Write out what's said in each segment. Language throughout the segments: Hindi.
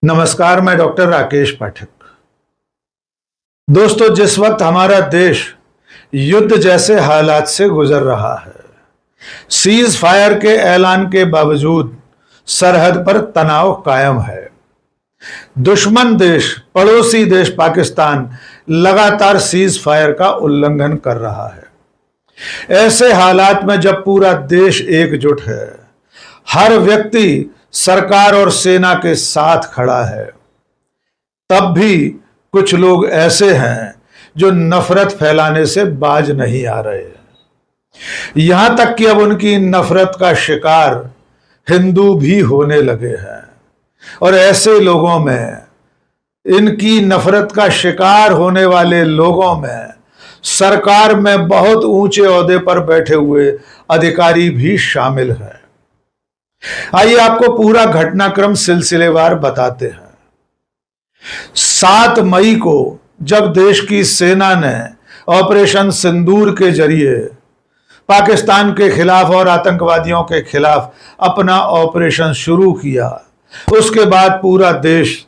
नमस्कार, मैं डॉक्टर राकेश पाठक। दोस्तों, जिस वक्त हमारा देश युद्ध जैसे हालात से गुजर रहा है, सीज फायर के ऐलान के बावजूद सरहद पर तनाव कायम है। दुश्मन देश, पड़ोसी देश पाकिस्तान लगातार सीज फायर का उल्लंघन कर रहा है। ऐसे हालात में जब पूरा देश एकजुट है, हर व्यक्ति सरकार और सेना के साथ खड़ा है, तब भी कुछ लोग ऐसे हैं जो नफरत फैलाने से बाज नहीं आ रहे हैं। यहां तक कि अब उनकी नफरत का शिकार हिंदू भी होने लगे हैं। और ऐसे लोगों में, इनकी नफरत का शिकार होने वाले लोगों में सरकार में बहुत ऊंचे ओहदे पर बैठे हुए अधिकारी भी शामिल हैं। आइए आपको पूरा घटनाक्रम सिलसिलेवार बताते हैं। 7 मई को जब देश की सेना ने ऑपरेशन सिंदूर के जरिए पाकिस्तान के खिलाफ और आतंकवादियों के खिलाफ अपना ऑपरेशन शुरू किया, उसके बाद पूरा देश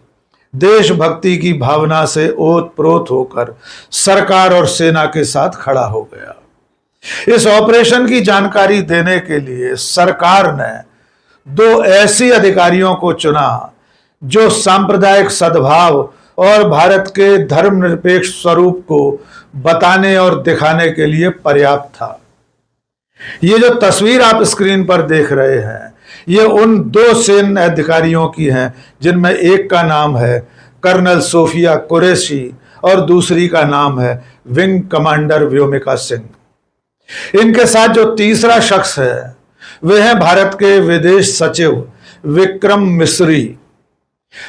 देशभक्ति की भावना से ओतप्रोत होकर सरकार और सेना के साथ खड़ा हो गया। इस ऑपरेशन की जानकारी देने के लिए सरकार ने 2 ऐसी अधिकारियों को चुना जो सांप्रदायिक सद्भाव और भारत के धर्मनिरपेक्ष स्वरूप को बताने और दिखाने के लिए पर्याप्त था। ये जो तस्वीर आप स्क्रीन पर देख रहे हैं, ये उन 2 सैन्य अधिकारियों की हैं, जिनमें एक का नाम है कर्नल सोफिया कुरैशी और दूसरी का नाम है विंग कमांडर व्योमिका सिंह। इनके साथ जो तीसरा शख्स है, वे हैं भारत के विदेश सचिव विक्रम मिस्री।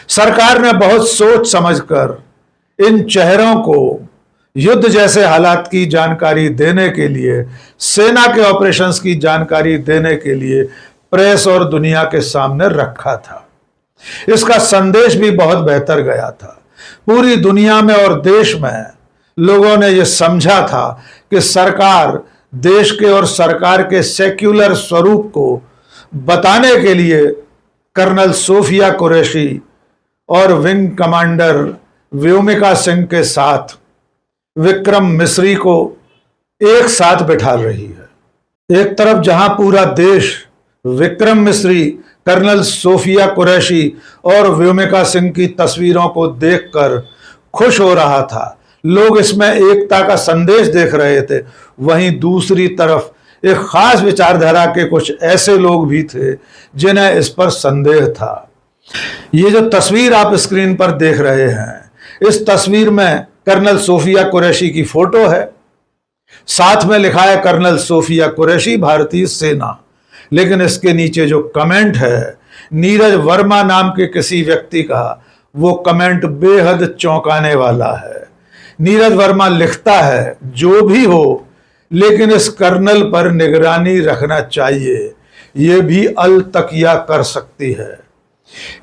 सरकार ने बहुत सोच समझकर इन चेहरों को युद्ध जैसे हालात की जानकारी देने के लिए, सेना के ऑपरेशंस की जानकारी देने के लिए प्रेस और दुनिया के सामने रखा था। इसका संदेश भी बहुत बेहतर गया था। पूरी दुनिया में और देश में लोगों ने यह समझा था कि सरकार देश के और सरकार के सेक्युलर स्वरूप को बताने के लिए कर्नल सोफिया कुरैशी और विंग कमांडर व्योमिका सिंह के साथ विक्रम मिस्री को एक साथ बिठा रही है। एक तरफ जहां पूरा देश विक्रम मिस्री, कर्नल सोफिया कुरैशी और व्योमिका सिंह की तस्वीरों को देखकर खुश हो रहा था, लोग इसमें एकता का संदेश देख रहे थे, वहीं दूसरी तरफ एक खास विचारधारा के कुछ ऐसे लोग भी थे जिन्हें इस पर संदेह था। ये जो तस्वीर आप स्क्रीन पर देख रहे हैं, इस तस्वीर में कर्नल सोफिया कुरैशी की फोटो है। साथ में लिखा है कर्नल सोफिया कुरैशी, भारतीय सेना। लेकिन इसके नीचे जो कमेंट है नीरज वर्मा नाम के किसी व्यक्ति का, वो कमेंट बेहद चौंकाने वाला है। नीरज वर्मा लिखता है, जो भी हो, लेकिन इस कर्नल पर निगरानी रखना चाहिए, ये भी अल तकिया कर सकती है।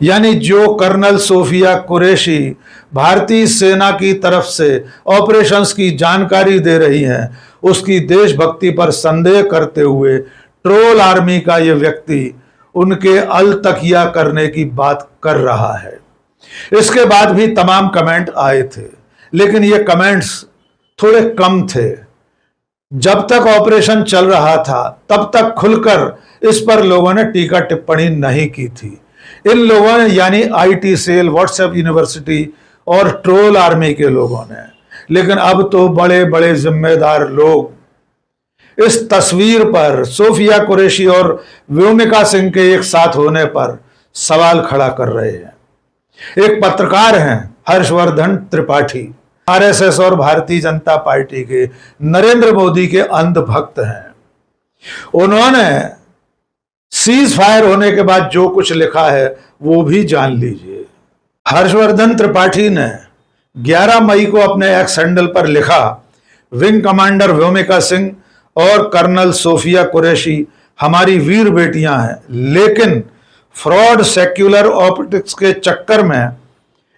यानी जो कर्नल सोफिया कुरैशी भारतीय सेना की तरफ से ऑपरेशंस की जानकारी दे रही हैं, उसकी देशभक्ति पर संदेह करते हुए ट्रोल आर्मी का ये व्यक्ति उनके अल तकिया करने की बात कर रहा है। इसके बाद भी तमाम कमेंट आए थे, लेकिन ये कमेंट्स थोड़े कम थे। जब तक ऑपरेशन चल रहा था, तब तक खुलकर इस पर लोगों ने टीका टिप्पणी नहीं की थी। इन लोगों ने, यानी आईटी सेल, व्हाट्सएप यूनिवर्सिटी और ट्रोल आर्मी के लोगों ने। लेकिन अब तो बड़े बड़े जिम्मेदार लोग इस तस्वीर पर सोफिया कुरैशी और व्योमिका सिंह के एक साथ होने पर सवाल खड़ा कर रहे हैं। एक पत्रकार हैं हर्षवर्धन त्रिपाठी, आरएसएस और भारतीय जनता पार्टी के नरेंद्र मोदी के अंधभक्त हैं। उन्होंने सीज फायर होने के बाद जो कुछ लिखा है वो भी जान लीजिए। हर्षवर्धन त्रिपाठी ने 11 मई को अपने एक्स हैंडल पर लिखा, विंग कमांडर व्योमिका सिंह और कर्नल सोफिया कुरैशी हमारी वीर बेटियां हैं, लेकिन फ्रॉड सेक्युलर ऑप्टिक्स के चक्कर में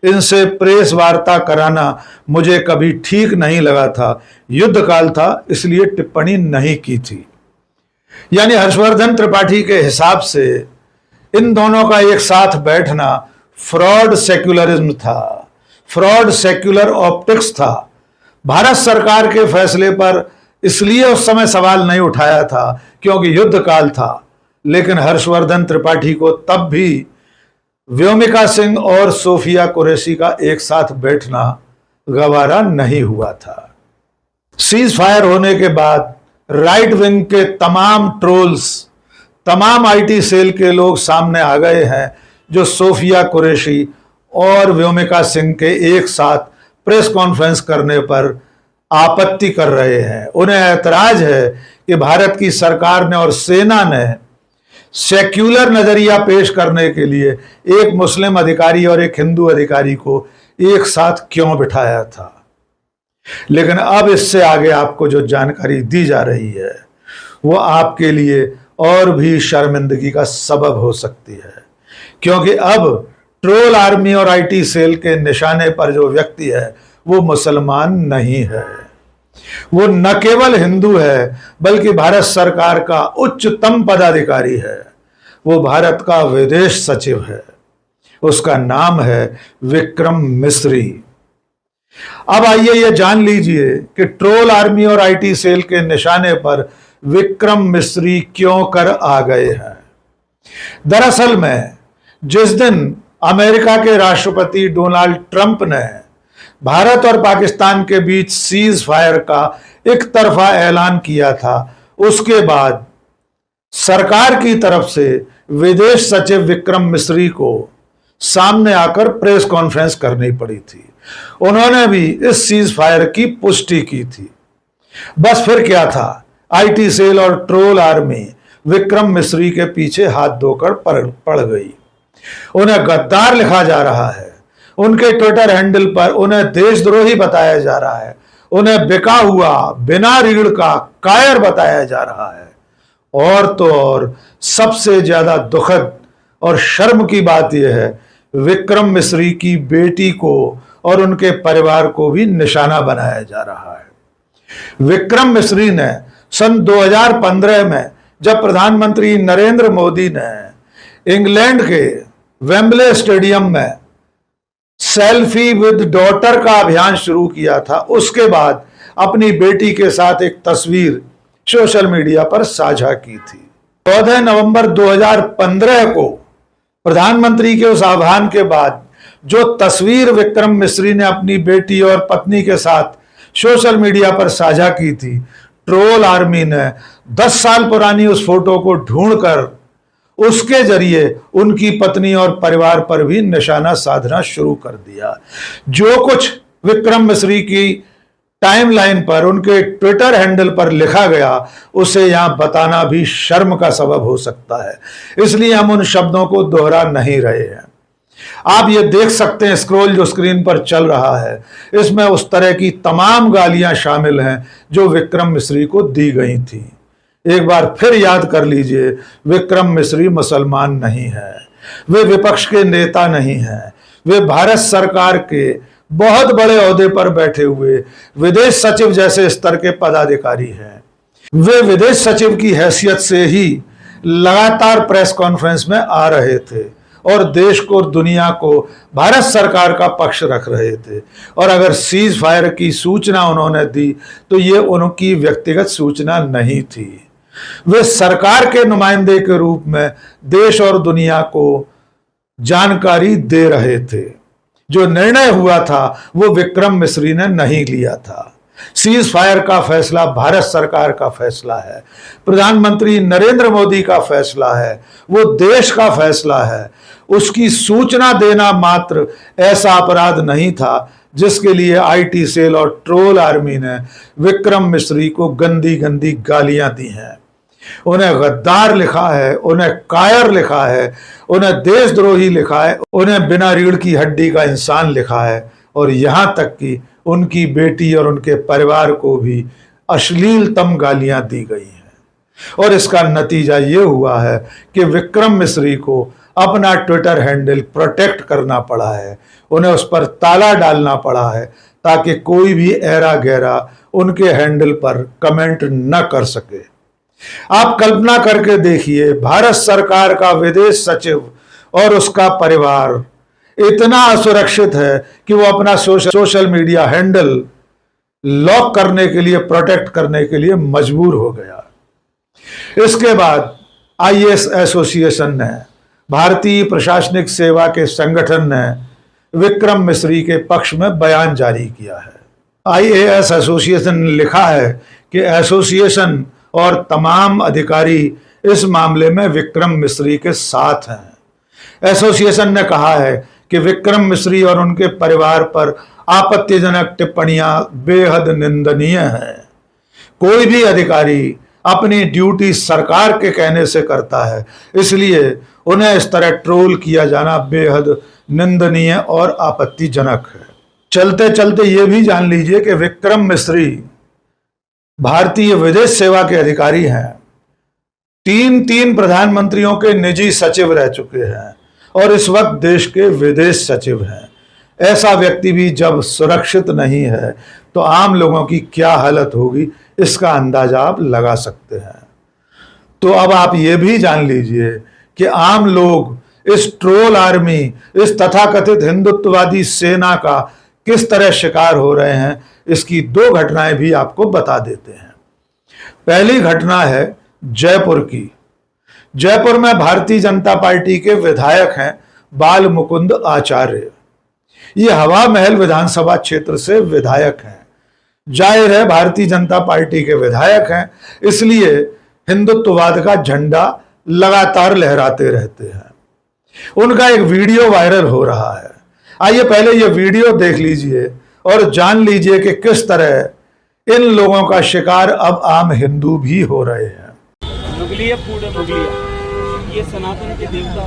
इनसे प्रेस वार्ता कराना मुझे कभी ठीक नहीं लगा था। युद्ध काल था, इसलिए टिप्पणी नहीं की थी। यानी हर्षवर्धन त्रिपाठी के हिसाब से इन दोनों का एक साथ बैठना फ्रॉड सेक्युलरिज्म था, फ्रॉड सेक्युलर ऑप्टिक्स था। भारत सरकार के फैसले पर इसलिए उस समय सवाल नहीं उठाया था क्योंकि युद्ध काल था, लेकिन हर्षवर्धन त्रिपाठी को तब भी व्योमिका सिंह और सोफिया कुरैशी का एक साथ बैठना गवारा नहीं हुआ था। सीज फायर होने के बाद राइट विंग के तमाम ट्रोल्स, तमाम आईटी सेल के लोग सामने आ गए हैं, जो सोफिया कुरैशी और व्योमिका सिंह के एक साथ प्रेस कॉन्फ्रेंस करने पर आपत्ति कर रहे हैं। उन्हें ऐतराज है कि भारत की सरकार ने और सेना ने सेक्युलर नजरिया पेश करने के लिए एक मुस्लिम अधिकारी और एक हिंदू अधिकारी को एक साथ क्यों बिठाया था। लेकिन अब इससे आगे आपको जो जानकारी दी जा रही है वो आपके लिए और भी शर्मिंदगी का सबब हो सकती है, क्योंकि अब ट्रोल आर्मी और आईटी सेल के निशाने पर जो व्यक्ति है वो मुसलमान नहीं है, वो न केवल हिंदू है बल्कि भारत सरकार का उच्चतम पदाधिकारी है। वो भारत का विदेश सचिव है, उसका नाम है विक्रम मिस्री। अब आइए ये जान लीजिए कि ट्रोल आर्मी और आईटी सेल के निशाने पर विक्रम मिस्री क्यों कर आ गए हैं। दरअसल में जिस दिन अमेरिका के राष्ट्रपति डोनाल्ड ट्रंप ने भारत और पाकिस्तान के बीच सीज फायर का एक तरफा ऐलान किया था, उसके बाद सरकार की तरफ से विदेश सचिव विक्रम मिस्री को सामने आकर प्रेस कॉन्फ्रेंस करनी पड़ी थी। उन्होंने भी इस सीज फायर की पुष्टि की थी। बस फिर क्या था, आईटी सेल और ट्रोल आर्मी विक्रम मिस्री के पीछे हाथ धोकर पड़ गई। उन्हें गद्दार लिखा जा रहा है, उनके ट्विटर हैंडल पर उन्हें देशद्रोही बताया जा रहा है, उन्हें बिका हुआ बिना रीढ़ का कायर बताया जा रहा है। और तो और सबसे ज्यादा दुखद और शर्म की बात यह है, विक्रम मिस्री की बेटी को और उनके परिवार को भी निशाना बनाया जा रहा है। विक्रम मिस्री ने सन 2015 में जब प्रधानमंत्री नरेंद्र मोदी ने इंग्लैंड के वेम्बले स्टेडियम में सेल्फी विद डॉटर का अभियान शुरू किया था, उसके बाद अपनी बेटी के साथ एक तस्वीर सोशल मीडिया पर साझा की थी। 14 नवंबर 2015 को प्रधानमंत्री के उस आह्वान के बाद जो तस्वीर विक्रम मिस्री ने अपनी बेटी और पत्नी के साथ सोशल मीडिया पर साझा की थी, ट्रोल आर्मी ने 10 साल पुरानी उस फोटो को ढूंढकर उसके जरिए उनकी पत्नी और परिवार पर भी निशाना साधना शुरू कर दिया। जो कुछ विक्रम मिस्री की टाइमलाइन पर, उनके ट्विटर हैंडल पर लिखा गया, उसे यहां बताना भी शर्म का सबब हो सकता है, इसलिए हम उन शब्दों को दोहरा नहीं रहे हैं। आप ये देख सकते हैं, स्क्रॉल जो स्क्रीन पर चल रहा है, इसमें उस तरह की तमाम गालियां शामिल हैं जो विक्रम मिस्री को दी गई थी। एक बार फिर याद कर लीजिए, विक्रम मिस्री मुसलमान नहीं है, वे विपक्ष के नेता नहीं हैं, वे भारत सरकार के बहुत बड़े ओहदे पर बैठे हुए विदेश सचिव जैसे स्तर के पदाधिकारी हैं। वे विदेश सचिव की हैसियत से ही लगातार प्रेस कॉन्फ्रेंस में आ रहे थे और देश को, दुनिया को भारत सरकार का पक्ष रख रहे थे। और अगर सीज फायर की सूचना उन्होंने दी तो ये उनकी व्यक्तिगत सूचना नहीं थी, वे सरकार के नुमाइंदे के रूप में देश और दुनिया को जानकारी दे रहे थे। जो निर्णय हुआ था वो विक्रम मिस्री ने नहीं लिया था। सीज फायर का फैसला भारत सरकार का फैसला है, प्रधानमंत्री नरेंद्र मोदी का फैसला है, वो देश का फैसला है। उसकी सूचना देना मात्र ऐसा अपराध नहीं था जिसके लिए आईटी सेल और ट्रोल आर्मी ने विक्रम मिस्री को गंदी गंदी गालियां दी हैं। उन्हें गद्दार लिखा है, उन्हें कायर लिखा है, उन्हें देशद्रोही लिखा है, उन्हें बिना रीढ़ की हड्डी का इंसान लिखा है, और यहां तक कि उनकी बेटी और उनके परिवार को भी अश्लीलतम गालियां दी गई हैं। और इसका नतीजा ये हुआ है कि विक्रम मिस्री को अपना ट्विटर हैंडल प्रोटेक्ट करना पड़ा है, उन्हें उस पर ताला डालना पड़ा है ताकि कोई भी ऐरा गहरा उनके हैंडल पर कमेंट न कर सके। आप कल्पना करके देखिए, भारत सरकार का विदेश सचिव और उसका परिवार इतना असुरक्षित है कि वो अपना सोशल मीडिया हैंडल लॉक करने के लिए, प्रोटेक्ट करने के लिए मजबूर हो गया। इसके बाद आईएएस एसोसिएशन ने, भारतीय प्रशासनिक सेवा के संगठन ने विक्रम मिस्री के पक्ष में बयान जारी किया है। आईएएस एसोसिएशन ने लिखा है कि एसोसिएशन और तमाम अधिकारी इस मामले में विक्रम मिस्री के साथ हैं। एसोसिएशन ने कहा है कि विक्रम मिस्री और उनके परिवार पर आपत्तिजनक टिप्पणियां बेहद निंदनीय हैं। कोई भी अधिकारी अपनी ड्यूटी सरकार के कहने से करता है, इसलिए उन्हें इस तरह ट्रोल किया जाना बेहद निंदनीय और आपत्तिजनक है। चलते चलते ये भी जान लीजिए कि विक्रम मिस्री भारतीय विदेश सेवा के अधिकारी हैं। तीन प्रधानमंत्रियों के निजी सचिव रह चुके हैं और इस वक्त देश के विदेश सचिव हैं। ऐसा व्यक्ति भी जब सुरक्षित नहीं है तो आम लोगों की क्या हालत होगी, इसका अंदाजा आप लगा सकते हैं। तो अब आप ये भी जान लीजिए कि आम लोग इस ट्रोल आर्मी, इस तथाकथित हिंदुत्ववादी सेना का किस तरह शिकार हो रहे हैं, इसकी दो घटनाएं भी आपको बता देते हैं। पहली घटना है जयपुर की। जयपुर में भारतीय जनता पार्टी के विधायक हैं बाल मुकुंद आचार्य। ये हवा महल विधानसभा क्षेत्र से विधायक हैं। जाहिर है भारतीय जनता पार्टी के विधायक हैं, इसलिए हिंदुत्ववाद का झंडा लगातार लहराते रहते हैं। उनका एक वीडियो वायरल हो रहा है। आइए पहले ये वीडियो देख लीजिए और जान लीजिए कि किस तरह इन लोगों का शिकार अब आम हिंदू भी हो रहे हैं। मुगलिया फूड है, मुगलिया। ये सनातन के देवता,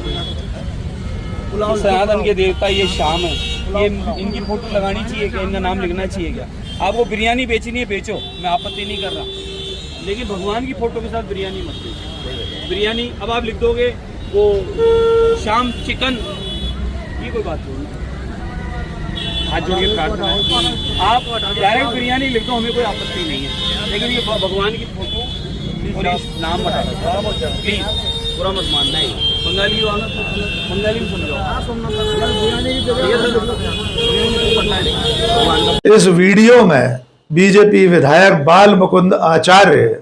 सनातन के देवता ये शाम है। ये इनकी फोटो लगानी चाहिए क्या, इनका नाम लिखना चाहिए क्या? आपको बिरयानी बेचनी है बेचो, मैं आपत्ति नहीं कर रहा, लेकिन भगवान की फोटो के साथ बिरयानी मत बेचो। बिरयानी अब आप लिख दोगे वो शाम चिकन, ये कोई बात नहीं। हाथ जोड़ के प्रार्थना है, आप डायरेक्ट बिरयानी लिख दो, हमें कोई आपत्ति नहीं है, लेकिन ये भगवान की फोटो और इस नाम मत डालो प्लीज, पूरा मत मानना है। बंगाली बंगाली में समझाओ। इस वीडियो में बीजेपी विधायक बाल मुकुंद आचार्य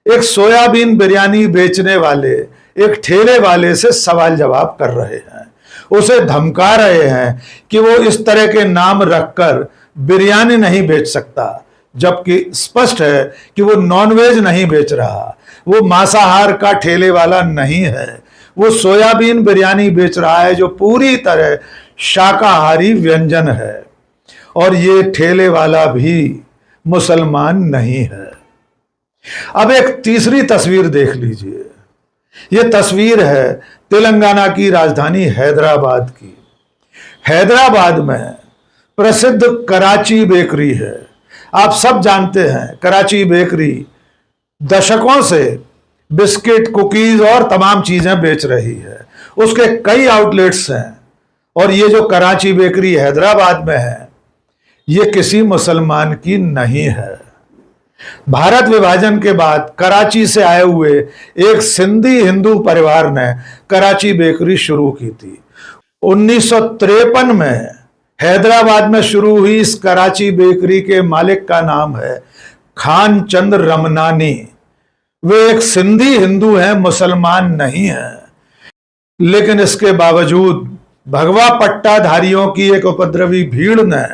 एक सोयाबीन बिरयानी बेचने वाले एक ठेले वाले से सवाल जवाब कर रहे हैं। उसे धमका रहे हैं कि वो इस तरह के नाम रखकर बिरयानी नहीं बेच सकता, जबकि स्पष्ट है कि वो नॉनवेज नहीं बेच रहा, वो मांसाहार का ठेले वाला नहीं है, वो सोयाबीन बिरयानी बेच रहा है जो पूरी तरह शाकाहारी व्यंजन है, और ये ठेले वाला भी मुसलमान नहीं है। अब एक तीसरी तस्वीर देख लीजिए। ये तस्वीर है तेलंगाना की राजधानी हैदराबाद की। हैदराबाद में प्रसिद्ध कराची बेकरी है। आप सब जानते हैं कराची बेकरी दशकों से बिस्किट, कुकीज और तमाम चीजें बेच रही है। उसके कई आउटलेट्स हैं, और ये जो कराची बेकरी हैदराबाद में है ये किसी मुसलमान की नहीं है। भारत विभाजन के बाद कराची से आए हुए एक सिंधी हिंदू परिवार ने कराची बेकरी शुरू की थी। 1953 में हैदराबाद में शुरू हुई इस कराची बेकरी के मालिक का नाम है खान चंद रमनानी। वे एक सिंधी हिंदू हैं, मुसलमान नहीं हैं, लेकिन इसके बावजूद भगवा पट्टाधारियों की एक उपद्रवी भीड़ ने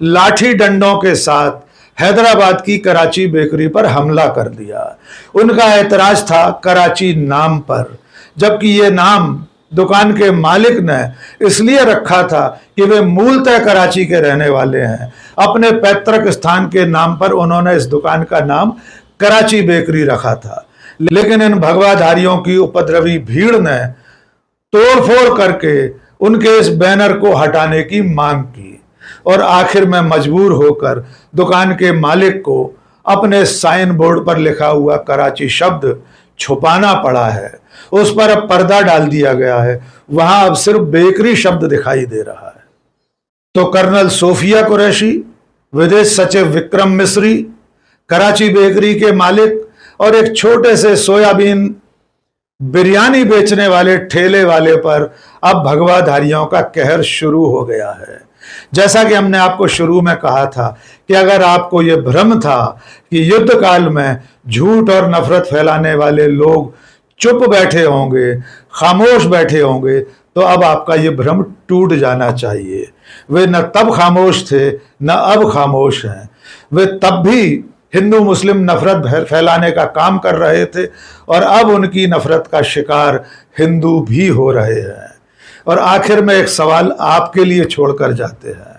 लाठी डंडों के साथ हैदराबाद की कराची बेकरी पर हमला कर दिया। उनका ऐतराज था कराची नाम पर, जबकि ये नाम दुकान के मालिक ने इसलिए रखा था कि वे मूलतः कराची के रहने वाले हैं। अपने पैतृक स्थान के नाम पर उन्होंने इस दुकान का नाम कराची बेकरी रखा था, लेकिन इन भगवाधारियों की उपद्रवी भीड़ ने तोड़फोड़ करके उनके इस बैनर को हटाने की मांग की, और आखिर में मजबूर होकर दुकान के मालिक को अपने साइन बोर्ड पर लिखा हुआ कराची शब्द छुपाना पड़ा है। उस पर अब पर्दा डाल दिया गया है, वहां अब सिर्फ बेकरी शब्द दिखाई दे रहा है। तो कर्नल सोफिया कुरैशी, विदेश सचिव विक्रम मिस्री, कराची बेकरी के मालिक और एक छोटे से सोयाबीन बिरयानी बेचने वाले ठेले वाले पर अब भगवाधारियों का कहर शुरू हो गया है। जैसा कि हमने आपको शुरू में कहा था कि अगर आपको यह भ्रम था कि युद्ध काल में झूठ और नफरत फैलाने वाले लोग चुप बैठे होंगे, खामोश बैठे होंगे, तो अब आपका ये भ्रम टूट जाना चाहिए। वे न तब खामोश थे न अब खामोश हैं। वे तब भी हिंदू मुस्लिम नफरत फैलाने का काम कर रहे थे और अब उनकी नफरत का शिकार हिंदू भी हो रहे हैं। और आखिर में एक सवाल आपके लिए छोड़कर जाते हैं।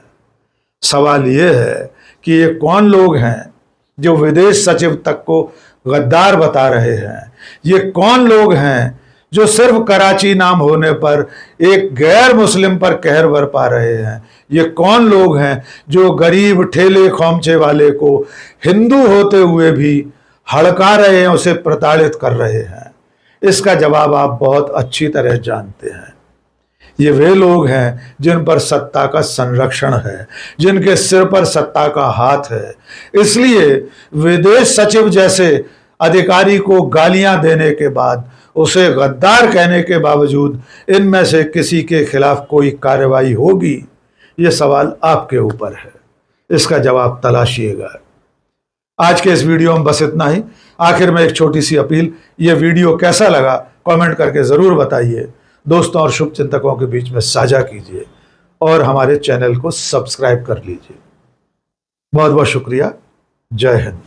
सवाल ये है कि ये कौन लोग हैं जो विदेश सचिव तक को गद्दार बता रहे हैं? ये कौन लोग हैं जो सिर्फ कराची नाम होने पर एक गैर मुस्लिम पर कहर बरपा रहे हैं? ये कौन लोग हैं जो गरीब ठेले खोमचे वाले को हिंदू होते हुए भी हड़का रहे हैं, उसे प्रताड़ित कर रहे हैं? इसका जवाब आप बहुत अच्छी तरह जानते हैं। ये वे लोग हैं जिन पर सत्ता का संरक्षण है, जिनके सिर पर सत्ता का हाथ है। इसलिए विदेश सचिव जैसे अधिकारी को गालियां देने के बाद, उसे गद्दार कहने के बावजूद इनमें से किसी के खिलाफ कोई कार्रवाई होगी? ये सवाल आपके ऊपर है, इसका जवाब तलाशिएगा। आज के इस वीडियो में बस इतना ही। आखिर में एक छोटी सी अपील, ये वीडियो कैसा लगा कमेंट करके ज़रूर बताइए। दोस्तों और शुभचिंतकों के बीच में साझा कीजिए और हमारे चैनल को सब्सक्राइब कर लीजिए। बहुत बहुत शुक्रिया। जय हिंद।